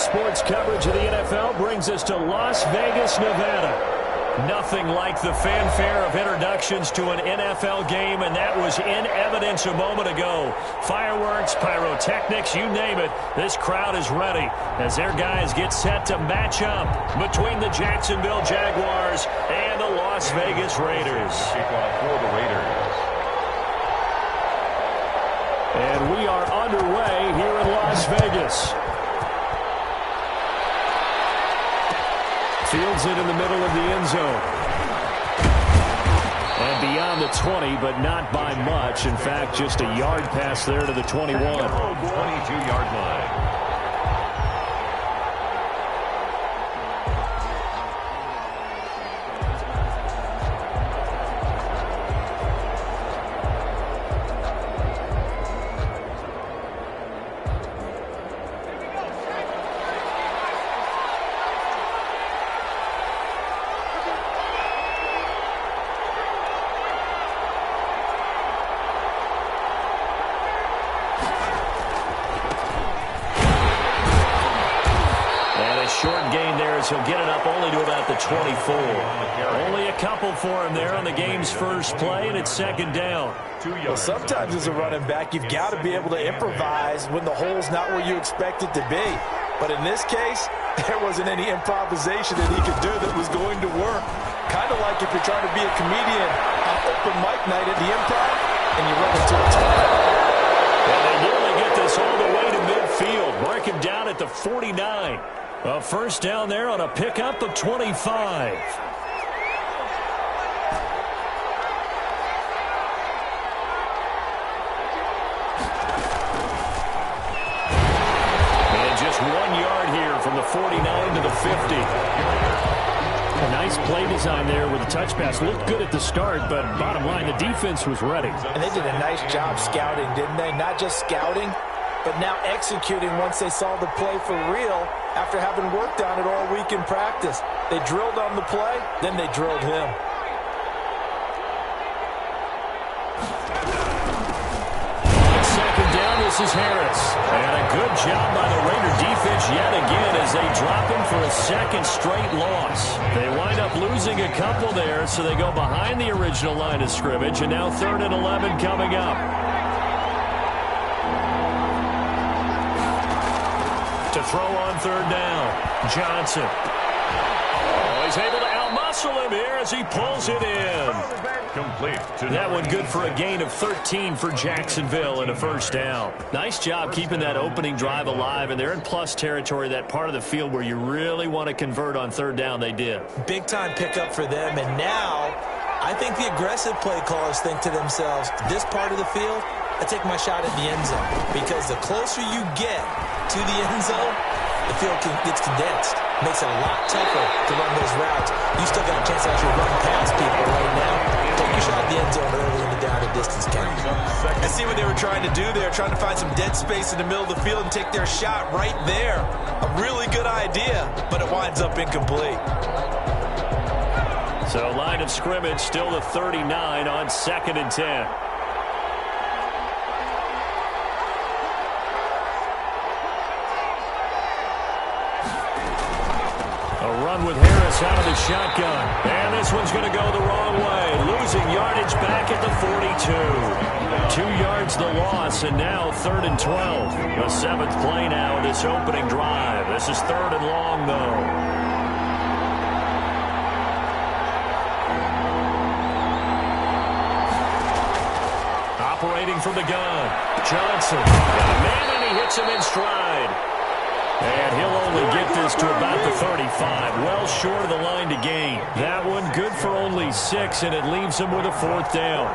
sports coverage of the NFL brings us to Las Vegas, Nevada. Nothing like the fanfare of introductions to an NFL game, and that was in evidence a moment ago. Fireworks, pyrotechnics, you name it. This crowd is ready as their guys get set to match up between the Jacksonville Jaguars and the Las Vegas Raiders. For the Raiders. And we are underway here in Las Vegas. Fields it in the middle of the end zone. And beyond the 20, but not by much. In fact, just a yard pass there to the 21. 22-yard line. Short gain there as he'll get it up only to about the 24. Only a couple for him there on the game's first play, and it's second down. Well, sometimes as a running back, you've got to be able to improvise when the hole's not where you expect it to be. But in this case, there wasn't any improvisation that he could do that was going to work. Kind of like if you're trying to be a comedian on open mic night at the Improv, and you run into a tunnel. And they nearly get this all the way to midfield. Break him down at the 49. A first down there on a pickup of 25. And just 1 yard here from the 49 to the 50. A nice play design there with the touch pass. Looked good at the start, but bottom line, the defense was ready. And they did a nice job scouting, didn't they? Not just scouting, but now executing once they saw the play for real after having worked on it all week in practice. They drilled on the play, then they drilled him. On second down, this is Harris. And a good job by the Raider defense yet again as they drop him for a second straight loss. They wind up losing a couple there, so they go behind the original line of scrimmage, and now 3rd and 11 coming up. To throw on third down, Johnson. Oh, he's able to outmuscle him here as he pulls it in. Complete. That one good for a gain of 13 for Jacksonville and a first down. Nice job keeping that opening drive alive, and they're in plus territory, that part of the field where you really want to convert on third down. They did. Big-time pickup for them, and now I think the aggressive play callers think to themselves, this part of the field, I take my shot at the end zone, because the closer you get to the end zone, the field gets condensed. Makes it a lot tougher to run those routes. You still got a chance to actually run past people right now. Take your shot at the end zone early in the down and distance count. I see what they were trying to do there, trying to find some dead space in the middle of the field and take their shot right there. A really good idea, but it winds up incomplete. So line of scrimmage still the 39 on 2nd and 10. With Harris out of the shotgun. And this one's going to go the wrong way. Losing yardage back at the 42. 2 yards the loss, and now 3rd and 12. The 7th play now of this opening drive. This is 3rd and long, though. Operating from the gun. Johnson. Got a man, and he hits him in stride. And he'll only get this to about the 35, well short of the line to gain. That one good for only 6, and it leaves him with a 4th down.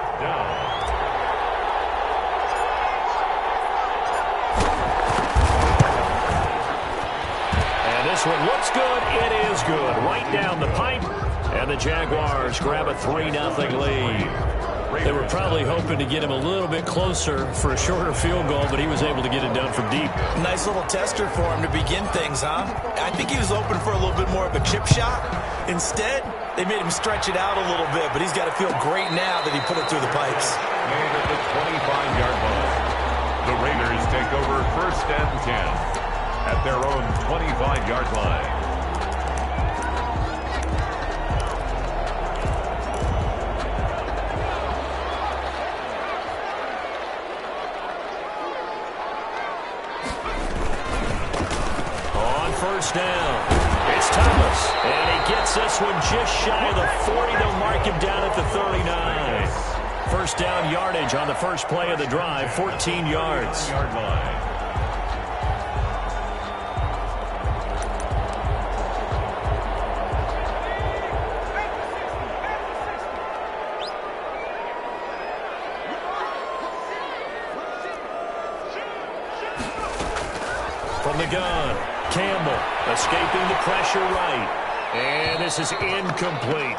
And this one looks good. It is good. Right down the pipe, and the Jaguars grab a 3-0 lead. They were probably hoping to get him a little bit closer for a shorter field goal, but he was able to get it done from deep. Nice little tester for him to begin things, huh? I think he was open for a little bit more of a chip shot. Instead, they made him stretch it out a little bit, but he's got to feel great now that he put it through the pipes. And at the 25-yard line, the Raiders take over 1st and 10. at their own 25-yard line. On first down, it's Thomas, and he gets this one just shy of the 40. They'll mark him down at the 39. First down yardage on the first play of the drive, 14 yards. Yard line. From the gun, Campbell escaping the pressure right. And this is incomplete.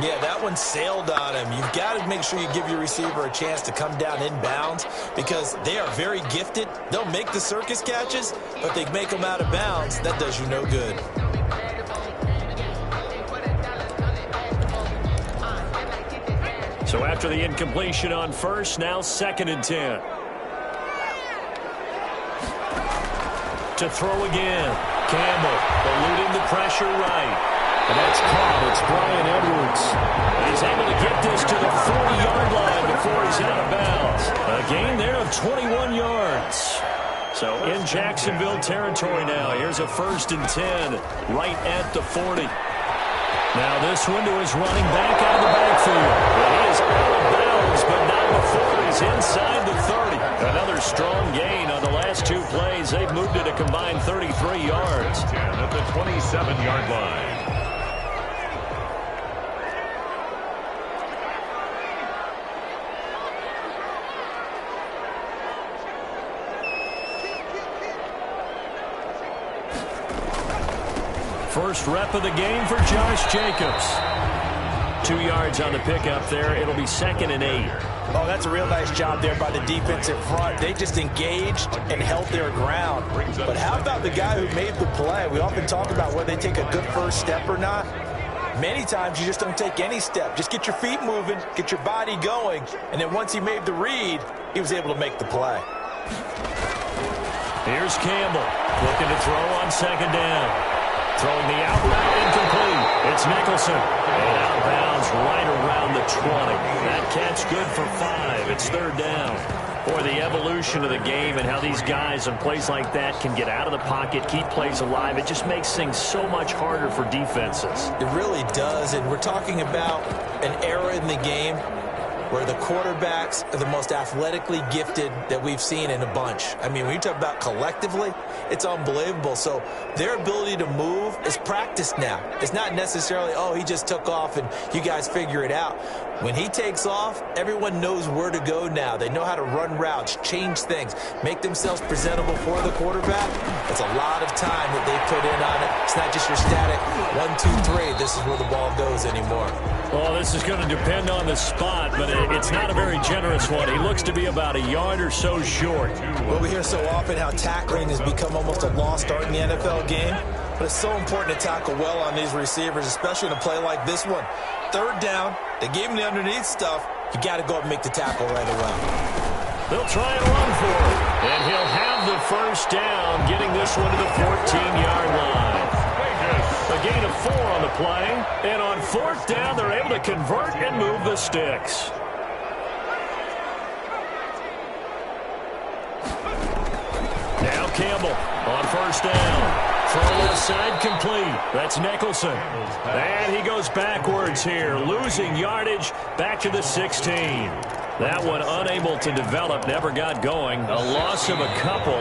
Yeah, that one sailed on him. You've got to make sure you give your receiver a chance to come down inbounds because they are very gifted. They'll make the circus catches, but they make them out of bounds. That does you no good. So after the incompletion on first, now 2nd and 10. To throw again. Campbell eluding the pressure right. And that's caught. It's Bryan Edwards. He's able to get this to the 40-yard line before he's out of bounds. A gain there of 21 yards. So in Jacksonville territory now. Here's a 1st and 10 right at the 40. Now this one to his running back out of the backfield. Well, he is out of bounds, but not before he's inside the 30. Another strong gain on the last 2 plays. They've moved it a combined 33 yards. 10 at the 27-yard line. First rep of the game for Josh Jacobs. 2 yards on the pickup there. It'll be 2nd and 8. Oh, that's a real nice job there by the defensive front. They just engaged and held their ground. But how about the guy who made the play? We often talk about whether they take a good first step or not. Many times you just don't take any step. Just get your feet moving, get your body going, and then once he made the read, he was able to make the play. Here's Campbell looking to throw on 2nd down. Throwing the out route incomplete. It's Nicholson. And out of bounds right around the 20. That catch good for 5. It's 3rd down. Boy, the evolution of the game and how these guys on plays like that can get out of the pocket, keep plays alive, it just makes things so much harder for defenses. It really does, and we're talking about an era in the game where the quarterbacks are the most athletically gifted that we've seen in a bunch. I mean, when you talk about collectively, it's unbelievable. So their ability to move is practiced now. It's not necessarily, oh, he just took off and you guys figure it out. When he takes off, everyone knows where to go now. They know how to run routes, change things, make themselves presentable for the quarterback. It's a lot of time that they put in on it. It's not just your static 1, 2, 3. This is where the ball goes anymore. Well, this is going to depend on the spot, but it's not a very generous one. He looks to be about a yard or so short. Well, we hear so often how tackling has become almost a lost art in the NFL game, but it's so important to tackle well on these receivers, especially in a play like this one. 3rd down, they gave him the underneath stuff. You got to go up and make the tackle right away. They'll try and run for it, and he'll have the 1st down, getting this one to the 14-yard line. A gain of 4 on the play, and on 4th down, they're able to convert and move the sticks. Now Campbell on 1st down. Throw left side complete. That's Nicholson. And he goes backwards here, losing yardage back to the 16. That one unable to develop, never got going. A loss of a couple,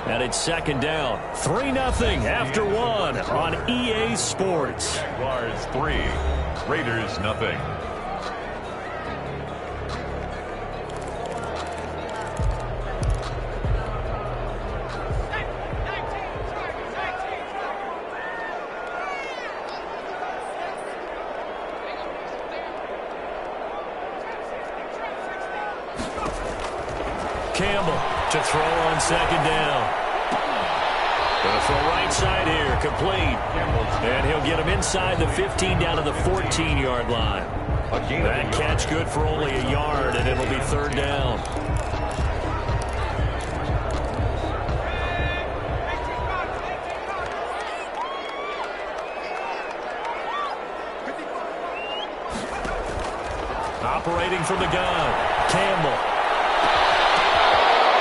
and it's 2nd down. 3-0 after 1 on EA Sports. Jaguars 3, Raiders nothing. Campbell to throw on 2nd down. Going to throw right side here, complete. And he'll get him inside the 15 down to the 14-yard line. That catch good for only a yard, and it'll be 3rd down. Operating from the gun, Campbell.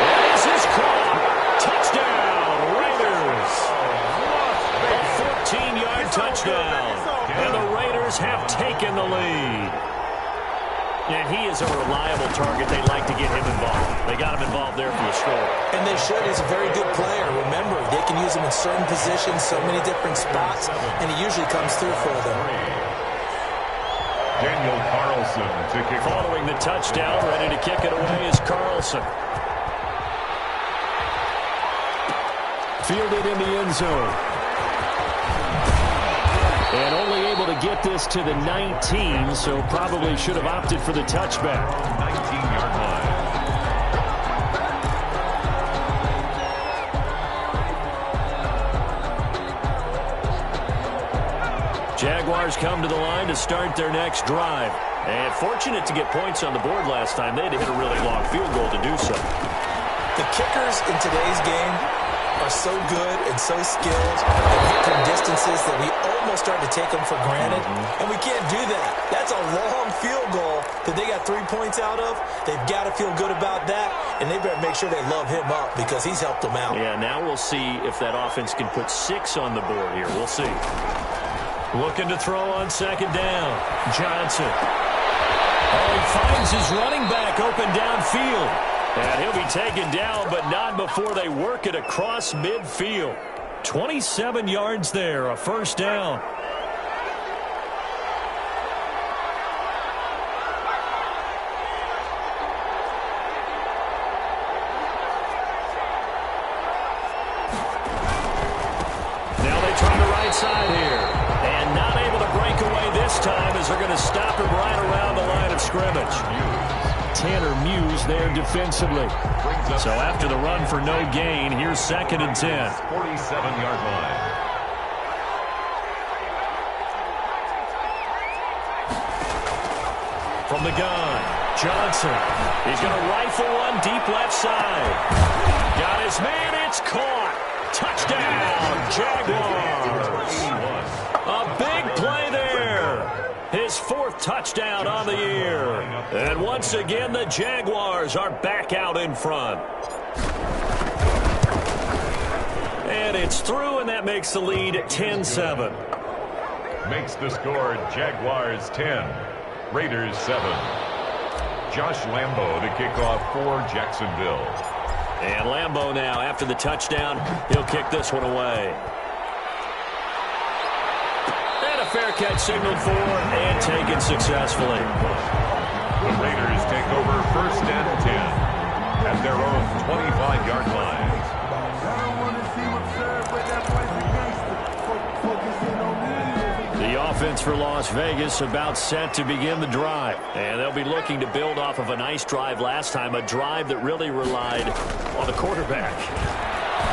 And this is caught. Touchdown, Raiders. A 14-yard touchdown. And the Raiders have taken the lead. And he is a reliable target. They like to get him involved. They got him involved there for the score. And they should. He's a very good player. Remember, they can use him in certain positions, so many different spots, and he usually comes through for them. Daniel Carlson to kick off. Following the touchdown, ready to kick it away is Carlson. Fielded in the end zone. And only able to get this to the 19, so probably should have opted for the touchback. 19-yard line. Jaguars come to the line to start their next drive. And fortunate to get points on the board last time. They had to hit a really long field goal to do so. The kickers in today's game are so good and so skilled and hit from distances that we almost start to take them for granted, and we can't do that. That's a long field goal that they got 3 points out of. They've got to feel good about that, and they better make sure they love him up because he's helped them out. Yeah, now we'll see if that offense can put 6 on the board here. We'll see. Looking to throw on second down. Johnson. Oh, he finds his running back open downfield. And he'll be taken down, but not before they work it across midfield. 27 yards there, a first down. Now they try the right side here. And not able to break away this time as they're going to stop him right around the line of scrimmage. Tanner Muse there defensively. So after the run for no gain, here's 2nd and 10. 47-yard line. From the gun, Johnson. He's going to rifle one deep left side. Got his man, it's caught. Touchdown, Jaguars. A big play there. His 4th touchdown on the year. And once again, the Jaguars are back out in front. And it's through, and that makes the lead 10-7. Makes the score Jaguars 10, Raiders 7. Josh Lambo to kick off for Jacksonville. And Lambo now, after the touchdown, he'll kick this one away. Fair catch signaled for and taken successfully. The Raiders take over 1st and 10 at their own 25-yard line. The offense for Las Vegas about set to begin the drive. And they'll be looking to build off of a nice drive last time, a drive that really relied on the quarterback.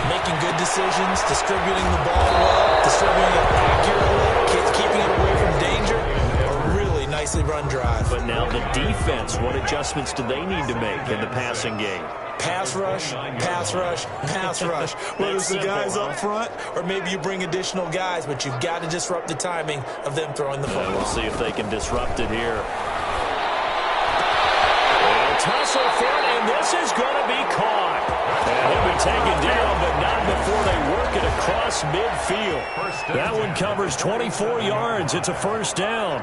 Making good decisions, distributing the ball well, distributing it accurately, keeping it away from danger. A really nicely run drive. But now the defense, what adjustments do they need to make in the passing game? Pass rush, pass rush, pass rush. Whether it's the guys up front or maybe you bring additional guys, but you've got to disrupt the timing of them throwing the football. We'll see if they can disrupt it here. And tussle for it, and this is going to be caught. And he'll be taken down, but not before they work it across midfield. That one covers 24 yards. It's a first down.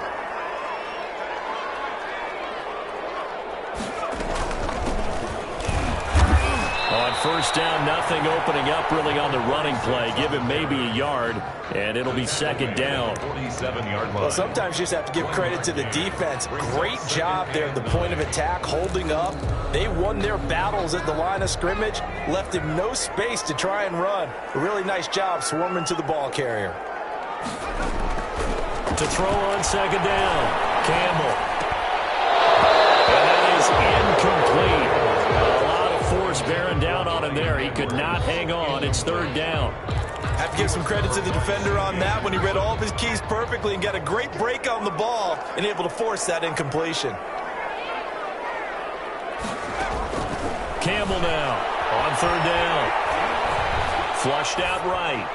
On first down, nothing opening up really on the running play. Give him maybe a yard, and it'll be 2nd down. 47-yard line. Well, sometimes you just have to give credit to the defense. Great job there at the point of attack, holding up. They won their battles at the line of scrimmage, left him no space to try and run. A really nice job swarming to the ball carrier. To throw on 2nd down, Campbell. And that is incomplete. Force bearing down on him there. He could not hang on. It's 3rd down. Have to give some credit to the defender on that when he read all of his keys perfectly and got a great break on the ball and able to force that incompletion. Campbell now on 3rd down. Flushed out right.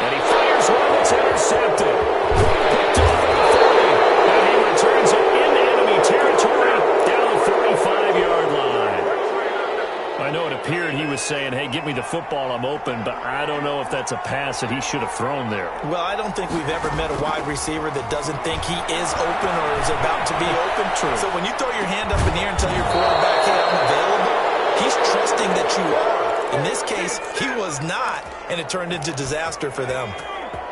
And he fires one that's intercepted. Picked off at the 30. And he returns it into enemy territory. just saying, hey, give me the football, I'm open, but I don't know if that's a pass that he should have thrown there. Well, I don't think we've ever met a wide receiver that doesn't think he is open or is about to be open. True. So when you throw your hand up in the air and tell your quarterback, hey, I'm available, he's trusting that you are. In this case, he was not, and it turned into disaster for them.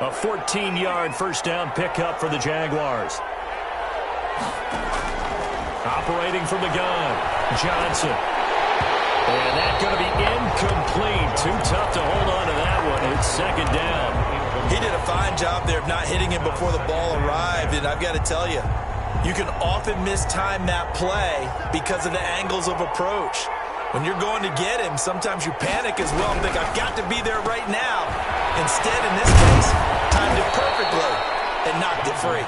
A 14-yard first down pickup for the Jaguars. Operating from the gun, Johnson. And that's going to be incomplete. Too tough to hold on to that one. It's second down. He did a fine job there of not hitting him before the ball arrived, and I've got to tell you, you can often mistime that play because of the angles of approach. When you're going to get him, sometimes you panic as well and think, I've got to be there right now. Instead, in this case, timed it perfectly and knocked it free.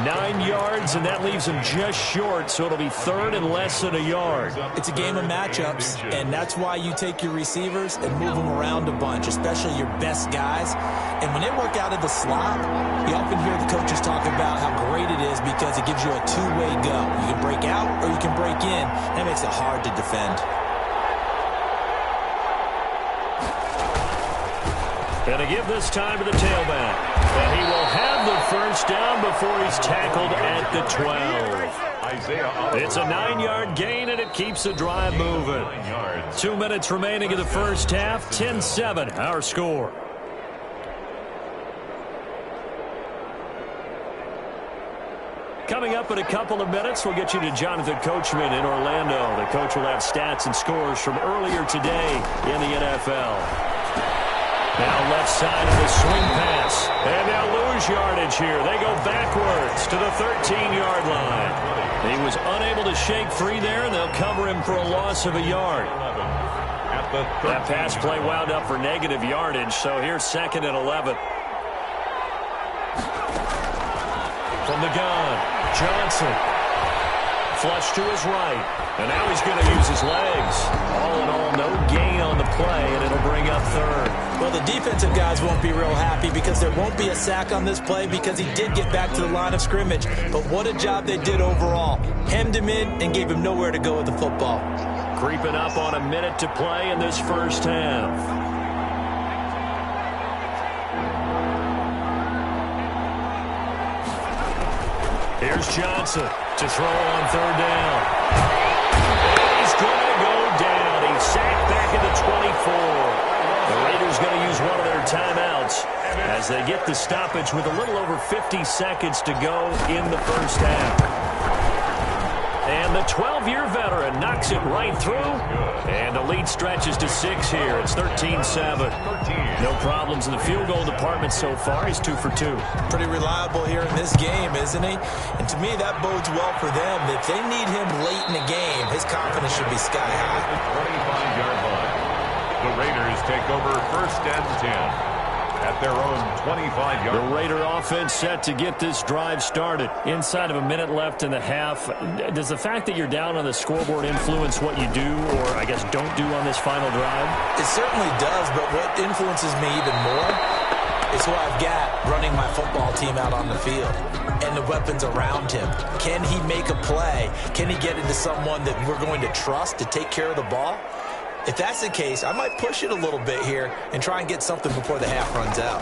9 yards, and that leaves him just short, so it'll be third and less than a yard. It's a game of matchups, and that's why you take your receivers and move them around a bunch, especially your best guys. And when they work out of the slot, you often hear the coaches talk about how great it is because it gives you a two-way go. You can break out or you can break in. That makes it hard to defend. And to give this time to the tailback. And he will have the first down before he's tackled at the 12. It's a 9-yard gain, and it keeps the drive moving. 2 minutes remaining in the first half. 10-7, our score. Coming up in a couple of minutes, we'll get you to Jonathan Coachman in Orlando. The coach will have stats and scores from earlier today in the NFL. Now left side of the swing pass. And they'll lose yardage here. They go backwards to the 13-yard line. He was unable to shake free there, and they'll cover him for a loss of a yard. That pass play wound up for negative yardage, so here's second and 11. From the gun, Johnson. Flush to his right. And now he's going to use his legs. All in all, no gain on the play, and it'll bring up third. Well, the defensive guys won't be real happy because there won't be a sack on this play because he did get back to the line of scrimmage. But what a job they did overall. Hemmed him in and gave him nowhere to go with the football. Creeping up on a minute to play in this first half. Here's Johnson to throw on third down. And he's going to go down. He's sacked back at the 24. The Raiders going to use one of their timeouts as they get the stoppage with a little over 50 seconds to go in the first half. And the 12-year veteran knocks it right through. And the lead stretches to 6 here. It's 13-7. No problems in the field goal department so far. He's 2 for 2. Pretty reliable here in this game, isn't he? And to me, that bodes well for them. If they need him late in the game, his confidence should be sky high. 25-yard line. The Raiders take over first and 10. At their own 25-yard. The Raider offense set to get this drive started. Inside of a minute left in the half. Does the fact that you're down on the scoreboard influence what you do or, I guess, don't do on this final drive? It certainly does, but what influences me even more is who I've got running my football team out on the field and the weapons around him. Can he make a play? Can he get into someone that we're going to trust to take care of the ball? If that's the case, I might push it a little bit here and try and get something before the half runs out.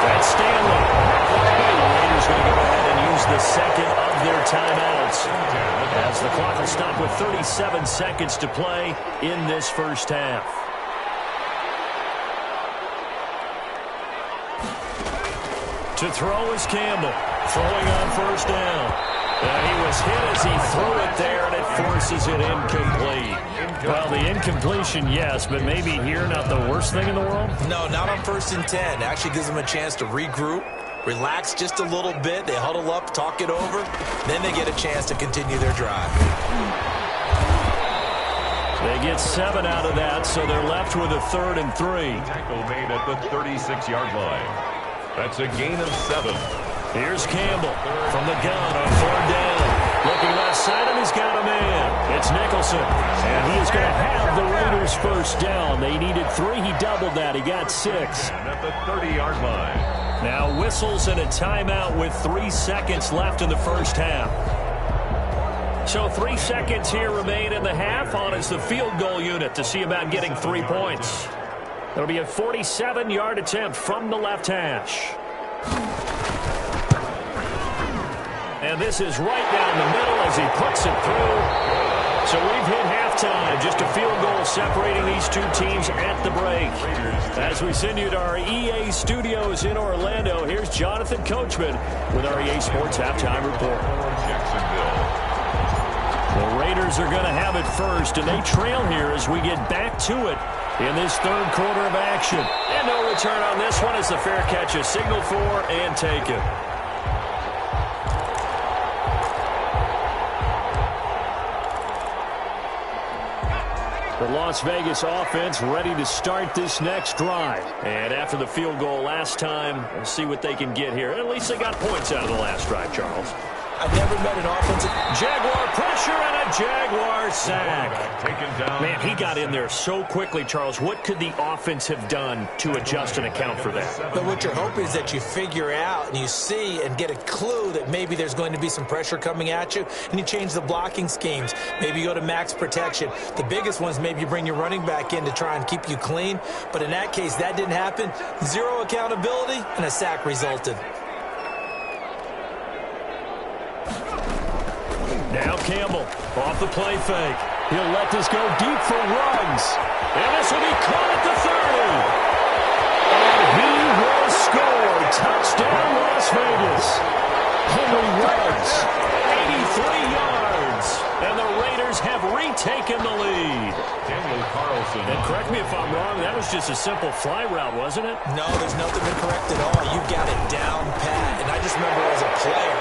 That's Stanley. The Raiders going to go ahead and use the second of their timeouts as the clock will stop with 37 seconds to play in this first half. To throw is Campbell, throwing on first down. And he was hit as he threw it there, and it forces it incomplete. Well, the incompletion, yes, but maybe here not the worst thing in the world? No, not on first and 10. It actually gives them a chance to regroup, relax just a little bit. They huddle up, talk it over. Then they get a chance to continue their drive. They get 7 out of that, so they're left with a 3rd and 3. Tackle made at the 36-yard line. That's a gain of 7. Here's Campbell from the gun on 3rd down. Looking left side, and he's got a man. It's Nicholson. And he is going to have the Raiders first down. They needed 3. He doubled that. He got 6. And at the 30-yard line. Now whistles and a timeout with 3 seconds left in the first half. So 3 seconds here remain in the half. On is the field goal unit to see about getting 3 points. It'll be a 47-yard attempt from the left hash. And this is right down the middle as he puts it through. So we've hit halftime. Just a field goal separating these two teams at the break. As we send you to our EA studios in Orlando, here's Jonathan Coachman with our EA Sports Halftime Report. The Raiders are going to have it first, and they trail here as we get back to it in this third quarter of action. And no return on this one as the fair catch is signaled for and taken. The Las Vegas offense ready to start this next drive. And after the field goal last time, we'll see what they can get here. At least they got points out of the last drive, Charles. I've never met an offensive... Jaguar pressure and a Jaguar sack. Taken down. Man, he got in there so quickly, Charles. What could the offense have done to adjust and account for that? But what you're hoping is that you figure out and you see and get a clue that maybe there's going to be some pressure coming at you, and you change the blocking schemes. Maybe you go to max protection. The biggest ones, maybe you bring your running back in to try and keep you clean. But in that case, that didn't happen. Zero accountability, and a sack resulted. Now Campbell off the play fake. He'll let this go deep for Ruggs. And this will be caught at the 30. And he will score. Touchdown, Las Vegas. Henry Ruggs, 83 yards. And the Raiders have retaken the lead. Daniel Carlson. And correct me if I'm wrong, that was just a simple fly route, wasn't it? No, there's nothing to correct at all. You got it down pat. And I just remember as a player,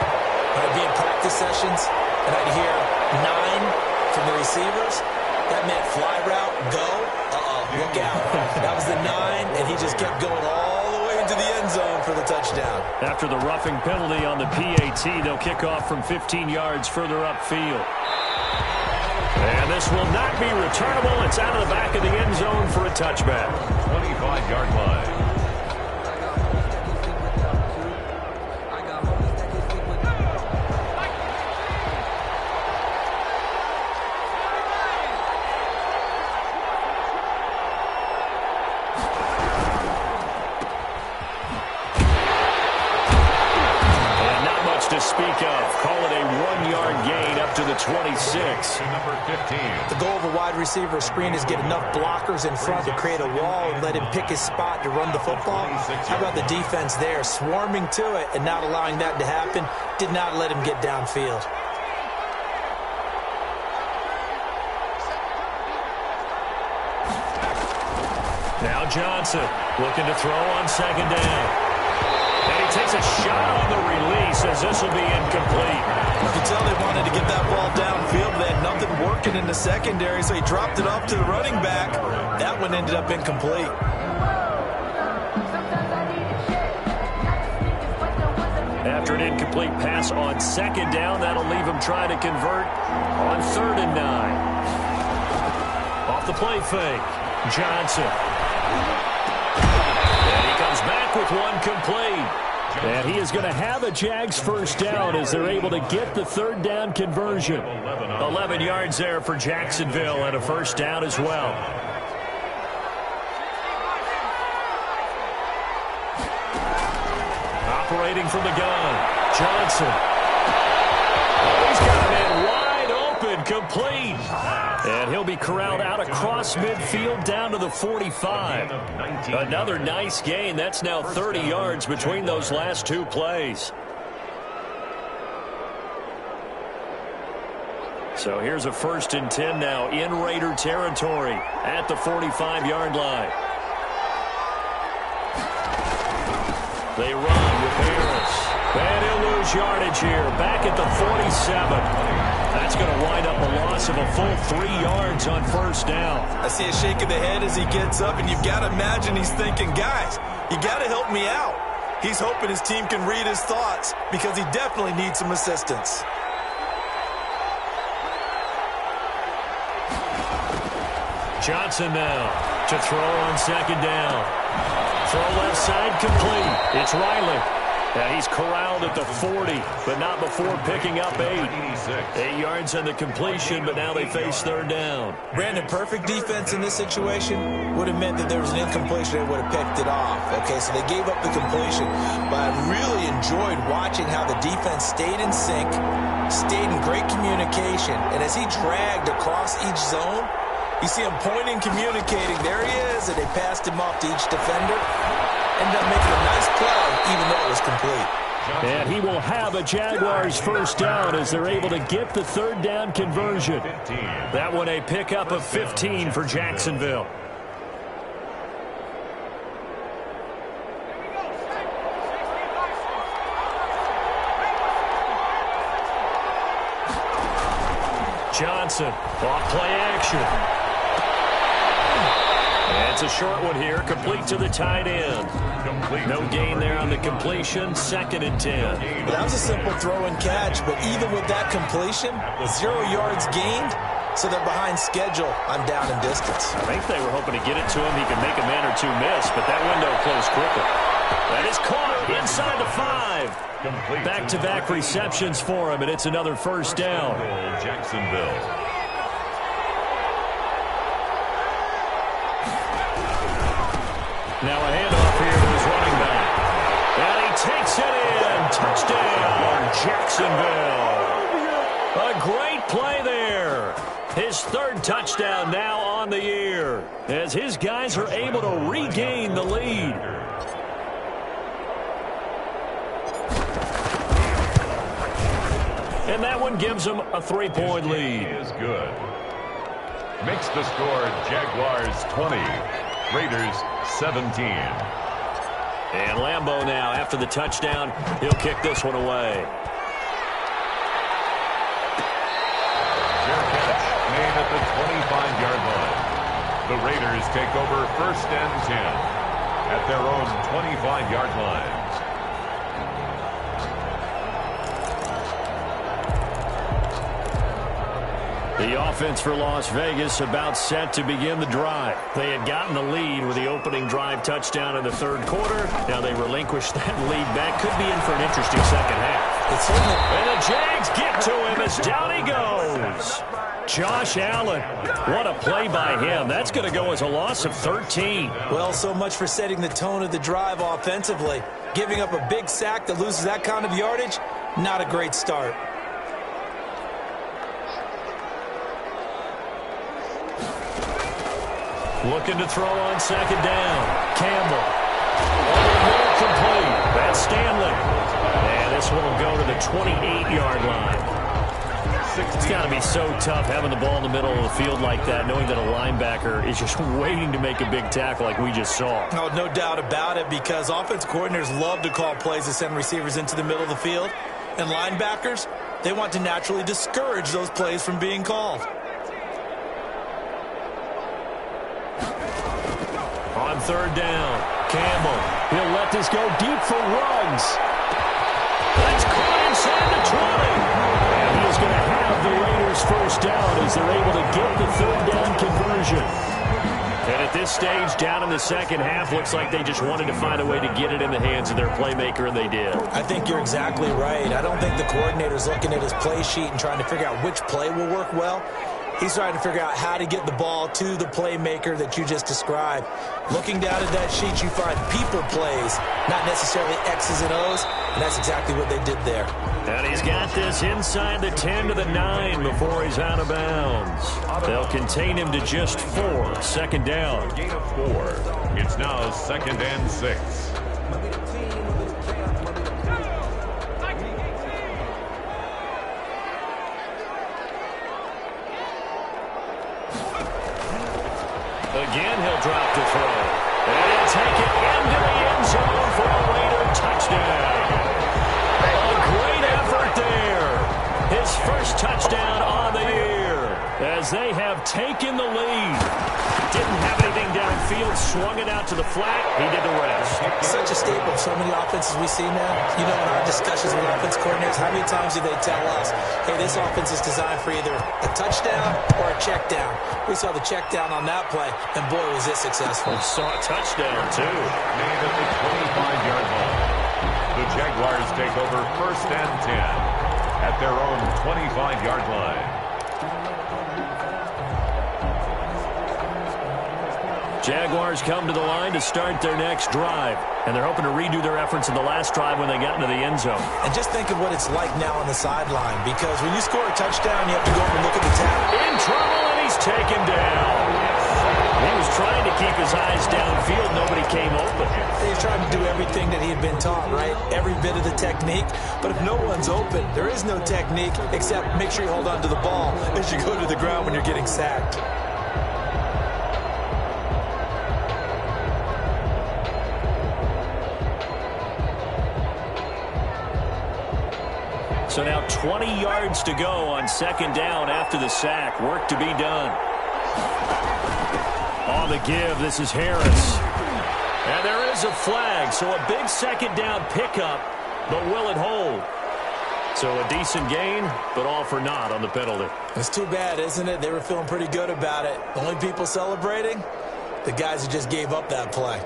when I'd be in practice sessions, and I'd hear 9 from the receivers. That meant fly route, go, look out. That was the 9, and he just kept going all the way into the end zone for the touchdown. After the roughing penalty on the PAT, they'll kick off from 15 yards further upfield. And this will not be returnable. It's out of the back of the end zone for a touchback. 25-yard line. Speak of. Call it a 1-yard gain up to the 26. Number 15. The goal of a wide receiver screen is get enough blockers in front to create a wall and let him pick his spot to run the football. How about the defense there, swarming to it and not allowing that to happen? Did not let him get downfield. Now Johnson looking to throw on second down. And he takes a shot on the release as this will be incomplete. You can tell they wanted to get that ball downfield. They had nothing working in the secondary, so he dropped it off to the running back. That one ended up incomplete. After an incomplete pass on second down, that'll leave him trying to convert on 3rd and 9. Off the play fake, Johnson. And he comes back with one complete. And he is going to have a Jags first down as they're able to get the 3rd down conversion. 11 yards there for Jacksonville and a first down as well. Operating from the gun, Johnson. Oh, he's got a man wide open, complete. And he'll be corralled out across midfield down to the 45. Another nice gain. That's now 30 yards between those last two plays. So here's a 1st and 10 now in Raider territory at the 45-yard line. They run with Harris. And he'll lose yardage here. Back at the 47. That's going to wind up a loss of a full 3 yards on first down. I see a shake of the head as he gets up, and you've got to imagine he's thinking, guys, you got to help me out. He's hoping his team can read his thoughts because he definitely needs some assistance. Johnson now to throw on second down. Throw left side complete. It's Riley. Yeah, he's corralled at the 40, but not before picking up 8. 8 yards on the completion, but now they face third down. Brandon, perfect defense in this situation would have meant that there was an incompletion. They would have picked it off. Okay, so they gave up the completion, but I really enjoyed watching how the defense stayed in sync, stayed in great communication, and as he dragged across each zone, you see him pointing, communicating. There he is, and they passed him off to each defender. Ended up making a nice play, even though it was complete. And he will have a Jaguars first down as they're able to get the third down conversion. That one a pickup of 15 for Jacksonville. Johnson, off play action. It's a short one here, complete to the tight end. No gain there on the completion, 2nd and 10. That was a simple throw and catch, but even with that completion, 0 yards gained, so they're behind schedule on down and distance. I think they were hoping to get it to him. He could make a man or two miss, but that window closed quickly. That is caught inside the 5. Back-to-back receptions for him, and it's another first down. Jacksonville. Now a handoff here to his running back. And he takes it in. Touchdown, Jacksonville. A great play there. His 3rd touchdown now on the year as his guys are able to regain the lead. And that one gives them a 3-point lead. Is good. Makes the score Jaguars 20. Raiders 17. And Lambeau now, after the touchdown, he'll kick this one away. Fair catch made at the 25-yard line. The Raiders take over 1st and 10 at their own 25-yard line. The offense for Las Vegas about set to begin the drive. They had gotten the lead with the opening drive touchdown in the 3rd quarter. Now they relinquish that lead back. Could be in for an interesting second half. And the Jags get to him as down he goes. Josh Allen, what a play by him. That's going to go as a loss of 13. Well, so much for setting the tone of the drive offensively. Giving up a big sack that loses that kind of yardage, not a great start. Looking to throw on 2nd down. Campbell. Complete. That's Stanley. And this one will go to the 28-yard line. It's got to be so tough having the ball in the middle of the field like that, knowing that a linebacker is just waiting to make a big tackle like we just saw. Oh, no doubt about it, because offense coordinators love to call plays to send receivers into the middle of the field. And linebackers, they want to naturally discourage those plays from being called. On 3rd down, Campbell. He'll let this go deep for Ruggs. That's caught inside the 20. And he is going to have the Raiders first down as they're able to get the 3rd down conversion. And at this stage, down in the second half, looks like they just wanted to find a way to get it in the hands of their playmaker, and they did. I think you're exactly right. I don't think the coordinator's looking at his play sheet and trying to figure out which play will work well. He's trying to figure out how to get the ball to the playmaker that you just described. Looking down at that sheet, you find people plays, not necessarily X's and O's, and that's exactly what they did there. And he's got this inside the 10 to the 9 before he's out of bounds. They'll contain him to just 4. 2nd down. Gain of 4. It's now 2nd and 6. Again, he'll drop to throw. And he'll take it into the end zone for a Raider touchdown. A great effort there. His first touchdown on the year as they have taken the lead. Didn't have anything downfield, swung it out to the flat. He did the rest. Such a staple of so many offenses we see now. You know, in our discussions with offense coordinators, how many times do they tell us, hey, this offense is designed for either a touchdown or a check down. We saw the check down on that play, and boy, was it successful. We saw a touchdown, too. Made at the 25-yard line. The Jaguars take over 1st and 10 at their own 25-yard line. Jaguars come to the line to start their next drive, and they're hoping to redo their efforts in the last drive when they got into the end zone. And just think of what it's like now on the sideline, because when you score a touchdown, you have to go up and look at the tab. In trouble, and he's taken down. He was trying to keep his eyes downfield. Nobody came open. He's trying to do everything that he had been taught, right? Every bit of the technique. But if no one's open, there is no technique except make sure you hold on to the ball as you go to the ground when you're getting sacked. So now 20 yards to go on 2nd down after the sack. Work to be done. On the give, this is Harris. And there is a flag, so a big 2nd down pickup, but will it hold? So a decent gain, but all for naught on the penalty. It's too bad, isn't it? They were feeling pretty good about it. The only people celebrating? The guys who just gave up that play.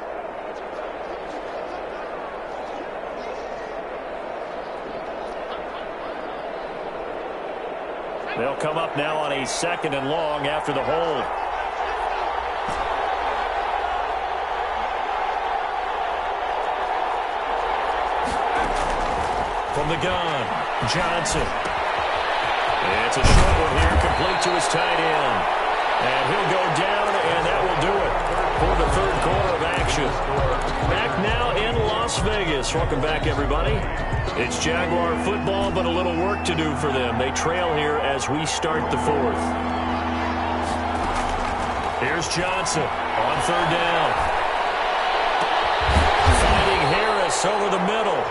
They'll come up now on a 2nd and long after the hold. From the gun, Johnson. It's a short one here, complete to his tight end. And he'll go down, and that will do it for the 3rd quarter of action. Back now in Las Vegas. Welcome back, everybody. It's Jaguar football, but a little work to do for them. They trail here as we start the 4th. Here's Johnson on 3rd down. Finding Harris over the middle.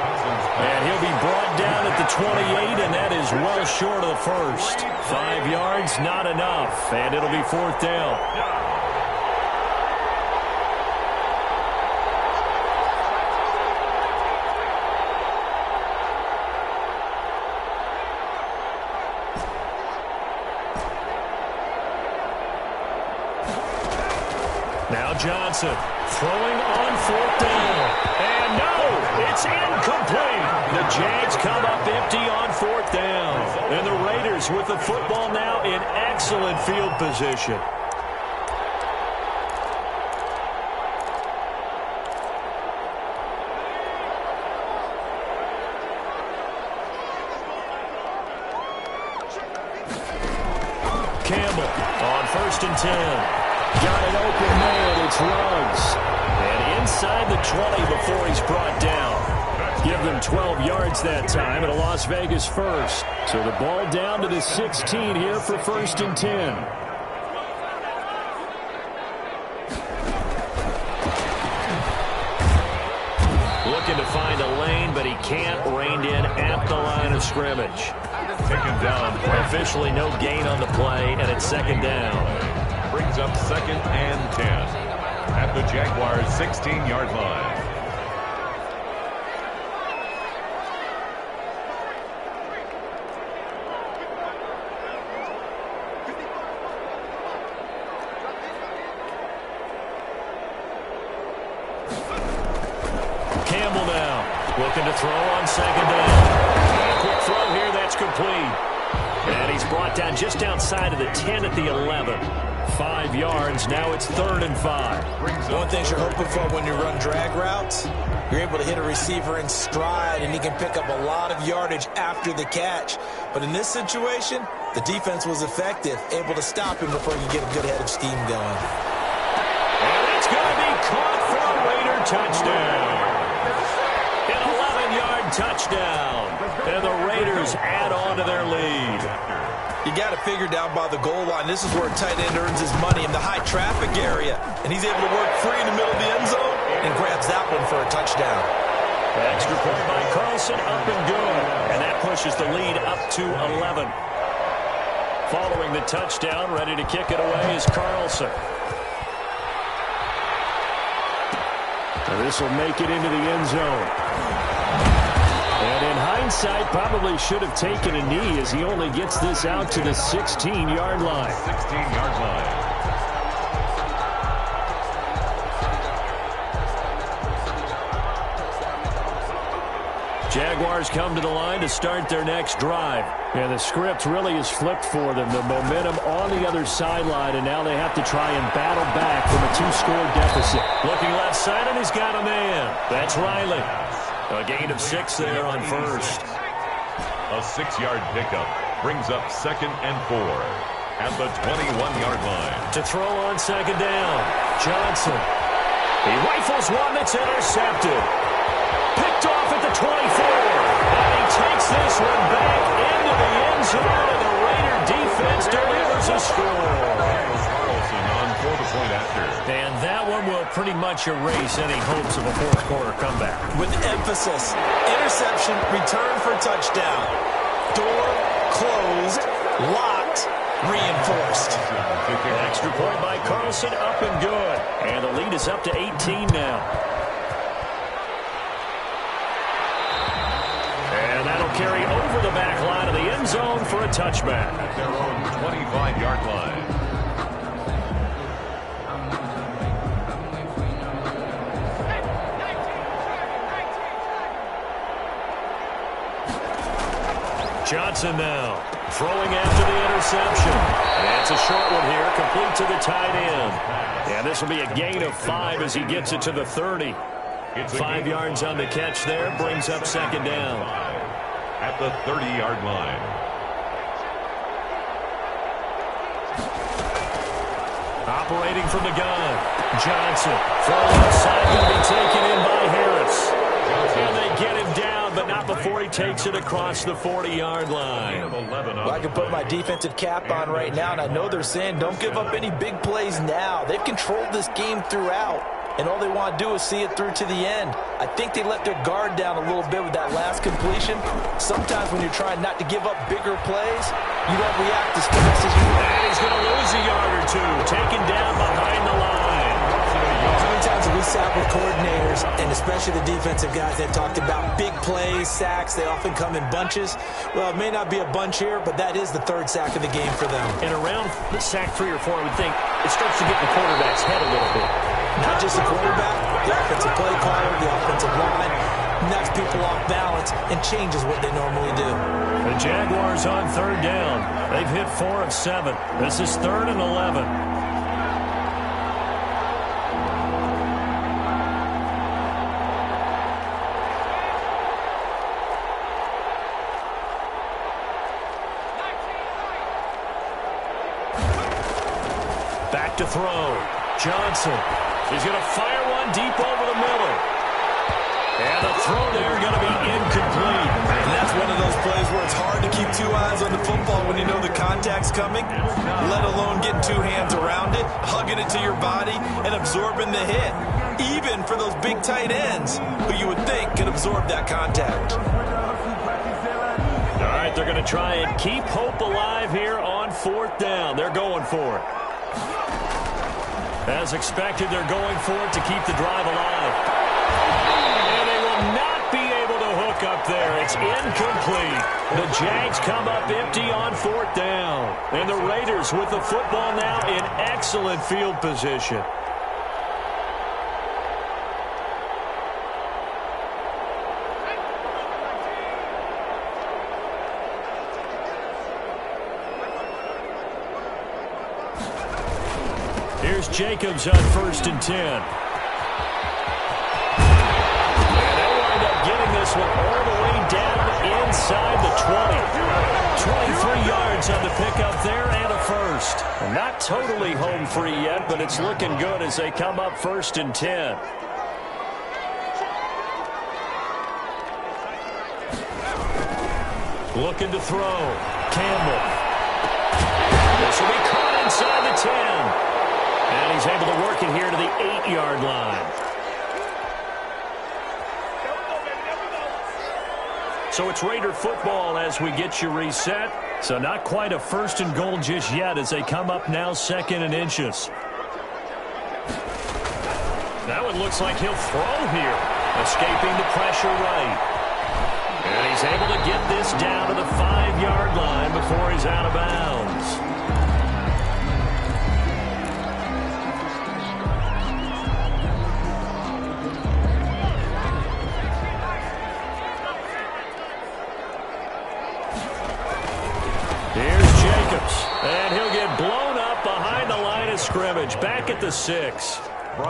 And he'll be brought down at the 28, and that is well short of the 1st. 5 yards, not enough, and it'll be 4th down. Now Johnson throwing on 4th down. And no, it's incomplete. The Jags come up empty on 4th down. And the Raiders with the football now in excellent field position. Campbell on 1st and 10. Got it open man, it's Ruggs. And inside the 20 before he's brought down. Give them 12 yards that time, and a Las Vegas 1st. So the ball down to the 16 here for 1st and 10. Looking to find a lane, but he can't. Reined in at the line of scrimmage. Taken down. Officially no gain on the play, and it's 2nd down. Brings up 2nd and 10 at the Jaguars' 16-yard line. Campbell now looking to throw on 2nd down. And a quick throw here, that's complete. And he's brought down just outside of the 10 at the 11. 5 yards. Now it's 3rd and 5. One thing you're hoping for when you run drag routes, you're able to hit a receiver in stride, and he can pick up a lot of yardage after the catch. But in this situation, the defense was effective, able to stop him before you get a good head of steam going. And it's going to be caught for a Raider touchdown. An 11-yard touchdown. And the Raiders add on to their lead. You got to figure down by the goal line. This is where a tight end earns his money in the high traffic area. And he's able to work free in the middle of the end zone and grabs that one for a touchdown. The extra point by Carlson, up and good. And that pushes the lead up to 11. Following the touchdown, ready to kick it away is Carlson. And this will make it into the end zone. And in hindsight, probably should have taken a knee as he only gets this out to the 16-yard line. 16-yard line. Jaguars come to the line to start their next drive. Yeah, the script really is flipped for them. The momentum on the other sideline, and now they have to try and battle back from a 2-score deficit. Looking left side, and he's got a man. That's Riley. A gain of 6 there on first. A 6-yard pickup brings up 2nd and 4 at the 21-yard line. To throw on 2nd down, Johnson. He rifles one that's intercepted. Picked off at the 24. And he takes this one back into the end zone, and the Raider defense delivers a score. Carlson on for the point after. And that one will pretty much erase any hopes of a fourth-quarter comeback. With emphasis, interception, return for touchdown. Door closed, locked, reinforced. An extra point by Carlson, up and good. And the lead is up to 18 now. And that'll carry over the back line of the end zone for a touchback. At their own 25-yard line. Johnson now throwing after the interception. And it's a short one here, complete to the tight end. And this will be a gain of 5 as he gets it to the 30. 5 yards on the catch there, brings up 2nd down. At the 30-yard line. Operating from the gun, Johnson. Throw outside, going to be taken in by Harris. And they get him down, but not before he takes it across the 40-yard line. Well, I can put my defensive cap on right now, and I know they're saying don't give up any big plays now. They've controlled this game throughout, and all they want to do is see it through to the end. I think they let their guard down a little bit with that last completion. Sometimes when you're trying not to give up bigger plays, you don't react as fast as you want. And he's going to lose a yard or two, taken down behind the line. How many times have we sat with coordinators, and especially the defensive guys that talked about big plays, sacks, they often come in bunches. Well, it may not be a bunch here, but that is the 3rd sack of the game for them. And around the sack 3 or 4, I would think it starts to get in the quarterback's head a little bit. Not just the quarterback, the offensive play caller, the offensive line, knocks people off balance and changes what they normally do. The Jaguars on 3rd down. They've hit 4 of 7. This is 3rd and 11. Back to throw. Johnson. He's going to fire one deep over the middle. And the throw there going to be incomplete. And that's one of those plays where it's hard to keep 2 eyes on the football when you know the contact's coming, let alone getting 2 hands around it, hugging it to your body, and absorbing the hit. Even for those big tight ends who you would think could absorb that contact. All right, they're going to try and keep hope alive here on 4th down. They're going for it. As expected, they're going for it to keep the drive alive. And they will not be able to hook up there. It's incomplete. The Jags come up empty on 4th down. And the Raiders with the football now in excellent field position. Here's Jacobs on 1st and 10. And they wind up getting this one all the way down inside the 20. 23 yards on the pickup there and a first. And not totally home free yet, but it's looking good as they come up 1st and 10. Looking to throw. Campbell. This will be caught inside the 10. And he's able to work it here to the 8-yard line. So it's Raider football as we get you reset. So not quite a 1st and goal just yet as they come up now 2nd and inches. That one looks like he'll throw here. Escaping the pressure right. And he's able to get this down to the 5-yard line before he's out of bounds. Jacobs. And he'll get blown up behind the line of scrimmage. Back at the 6.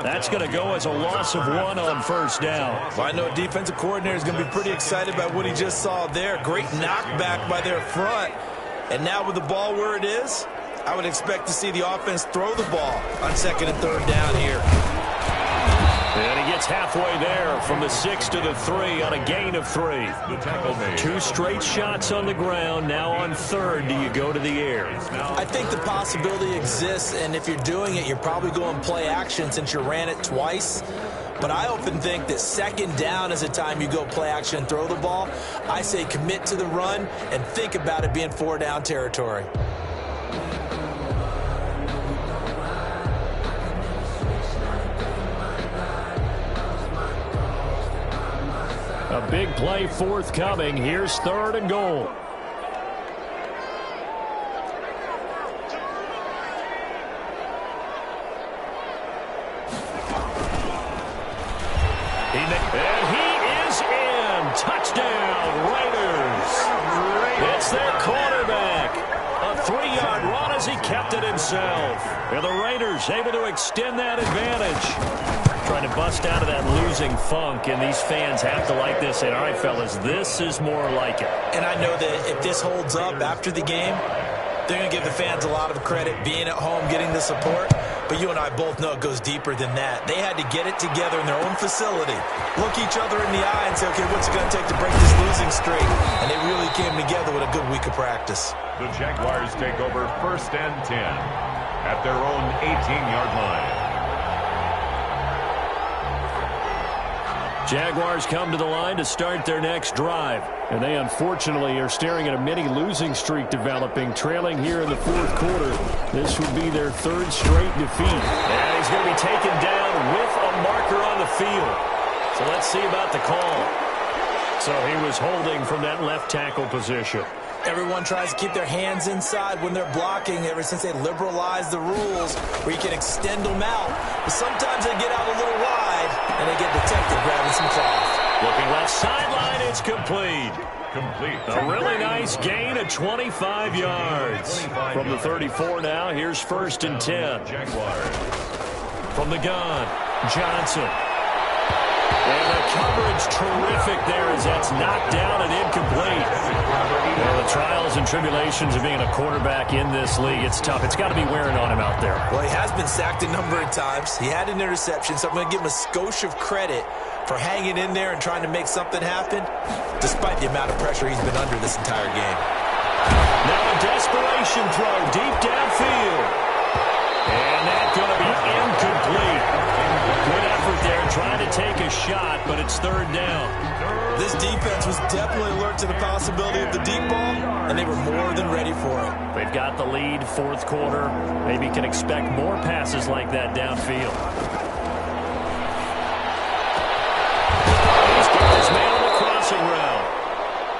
That's going to go as a loss of 1 on first down. Well, I know a defensive coordinator is going to be pretty excited about what he just saw there. Great knockback by their front. And now with the ball where it is, I would expect to see the offense throw the ball on 2nd and 3rd down here. And he gets halfway there from the 6 to the 3 on a gain of 3. The tackle made. 2 straight shots on the ground. Now on 3rd, do you go to the air? I think the possibility exists, and if you're doing it, you're probably going play action since you ran it twice. But I often think that 2nd down is the time you go play action and throw the ball. I say commit to the run and think about it being 4-down territory. A big play forthcoming. Here's 3rd and goal. And he is in. Touchdown, Raiders. It's their quarterback. A 3-yard run as he kept it himself. And the Raiders able to extend that advantage. Trying to bust out of that losing funk, and these fans have to like this. And all right, fellas, this is more like it. And I know that if this holds up after the game, they're going to give the fans a lot of credit being at home, getting the support. But you and I both know it goes deeper than that. They had to get it together in their own facility, look each other in the eye and say, okay, what's it going to take to break this losing streak? And they really came together with a good week of practice. The Jaguars take over 1st and 10 at their own 18-yard line. Jaguars come to the line to start their next drive. And they unfortunately are staring at a mini losing streak developing, trailing here in the 4th quarter. This would be their 3rd straight defeat. And he's going to be taken down with a marker on the field. So let's see about the call. So he was holding from that left tackle position. Everyone tries to keep their hands inside when they're blocking ever since they liberalized the rules where you can extend them out. But sometimes they get out a little wide and they get detected grabbing some cloth. Looking left sideline, it's complete. Complete. A really nice gain of 25 yards. From the 34 now, here's 1st and 10. Jaguars. From the gun, Johnson. And the coverage terrific there as that's knocked down and incomplete. Well, the trials and tribulations of being a quarterback in this league, it's tough. It's got to be wearing on him out there. Well, he has been sacked a number of times. He had an interception, so I'm going to give him a skosh of credit for hanging in there and trying to make something happen, despite the amount of pressure he's been under this entire game. Now a desperation throw deep downfield. And that's going to be incomplete. Good effort there trying to take a shot, but it's 3rd down. This defense was definitely alert to the possibility of the deep ball, and they were more than ready for it. They've got the lead, 4th quarter. Maybe can expect more passes like that downfield. He's got his man on the crossing route.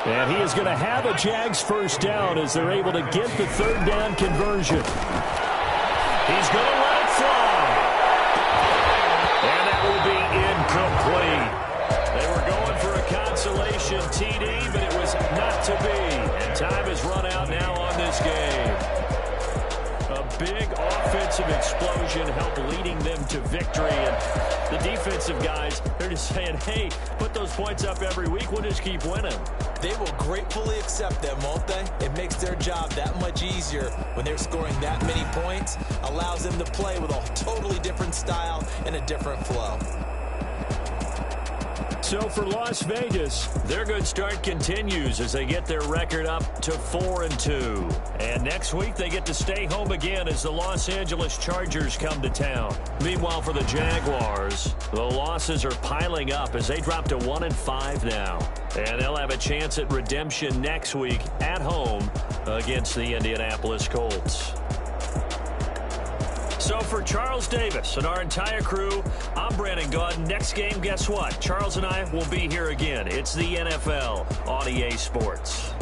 And he is going to have a Jags 1st down as they're able to get the 3rd down conversion. He's going to let it fly. And that will be incomplete. They were going for a consolation TD, but it was not to be. And time has run out now on this game. A big offensive explosion helped leading them to victory. And the defensive guys, they're just saying, hey, put those points up every week. We'll just keep winning. They will gratefully accept them, won't they? It makes their job that much easier when they're scoring that many points. Allows them to play with a totally different style and a different flow. So for Las Vegas, their good start continues as they get their record up to 4-2. And next week they get to stay home again as the Los Angeles Chargers come to town. Meanwhile for the Jaguars, the losses are piling up as they drop to 1-5 now. And they'll have a chance at redemption next week at home against the Indianapolis Colts. So for Charles Davis and our entire crew, I'm Brandon Gaudin. Next game, guess what? Charles and I will be here again. It's the NFL on EA Sports.